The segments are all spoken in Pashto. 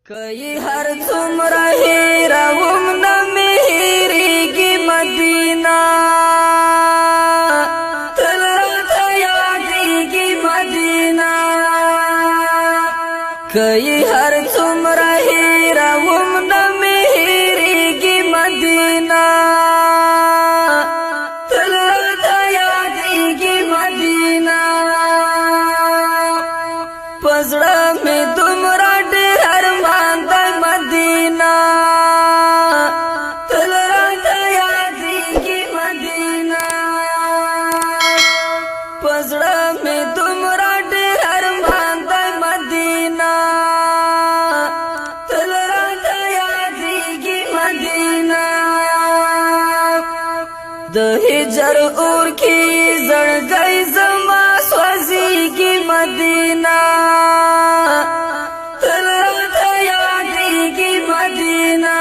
کئی هر څومره هیروم نه مې هیریږي مدینه تل راته یادېږي مدینه کئی هر څومره هیروم نه مې هیریږي مدینه تل راته یادېږي مدینه په زړه مې دومره ډېر ارمان دی مدینه تل راته یادېږي مدینه په زړه مې دومره ډېر ارمان دی مدینه تل راته یادېږي مدینه د هجر اور کې زړګی زما سوځېږي مدینه تل راته یادېږي مدینه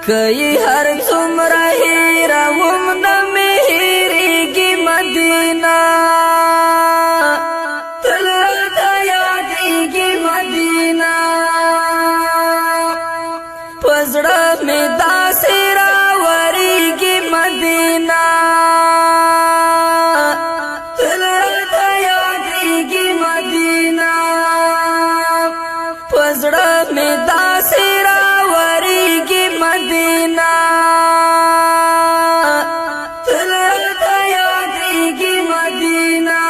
کئی هر څومره هیروم نه مې هیریږي مدینه تل راته یادېږي مدینه په زړه مې داسې راورېږي مدینه تل راته یادېږي مدینه په زړه مې داسې راورېږي مدینه تل راته یادېږي مدینه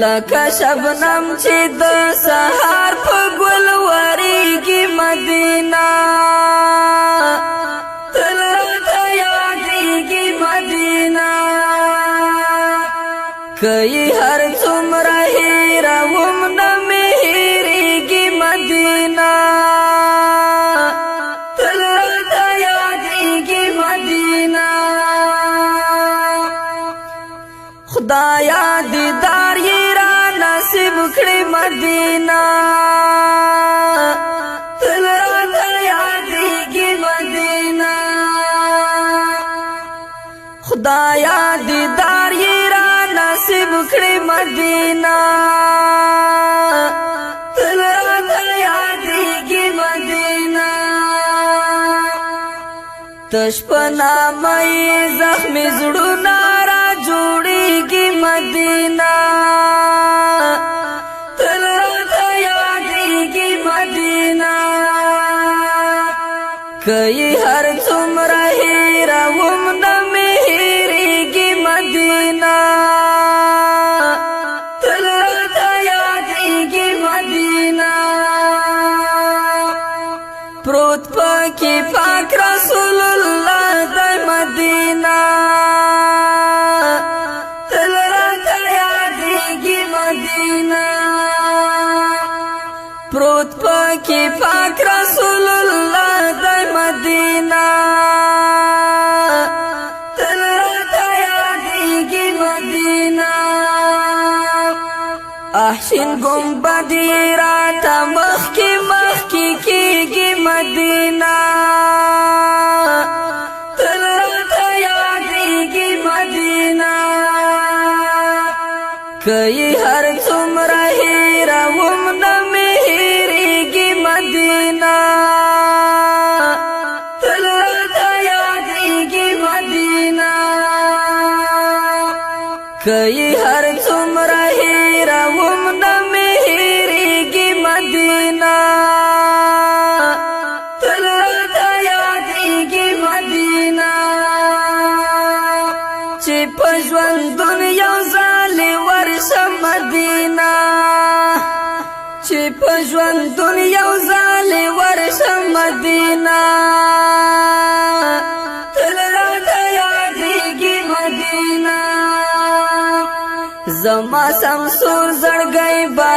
لکه شبنم چې د سهار په ګل ورېږي مدینه تل راته یادېږي مدینه کئی هر څومره هیروم نه مې هیریږي مدینه تل راته یادېږي مدینه خدایا دیدار یې را نصیب کړې مدینه تل راته یادېږي مدینه خدایا دیدار یې را نصیب کړې مدینه تل راته یادېږي مدینه تش په نامه یې زخمي زړونه را جوړېږي مدینه تل راته یادېږي مدینه کئی هر څومره هیروم نه مې هیریږي مدینه تل راته یادېږي مدینه پروت پکې پاک رسول الله دی مدینه تل راته یادېږي مدینه پروت پکې پاک رسول الله دی مدینه تل راته یادېږي مدینه احسن ګمبد یې راته مخکې مخکې کېږي مدینه تل راته یادېږي مدینه کئی هر څومره هیروم نه مې هیریږي مدینه تل راته یادېږي مدینه کئی هر څومره هیروم نه مې هیریږي مدینه تل راته یادېږي مدینه چې په ژوندون یو ځل ورشم مدینه چې په ژوندون یو ځل ورشم مدینه تل راته یادېږي مدینه زما سمسور زړګی به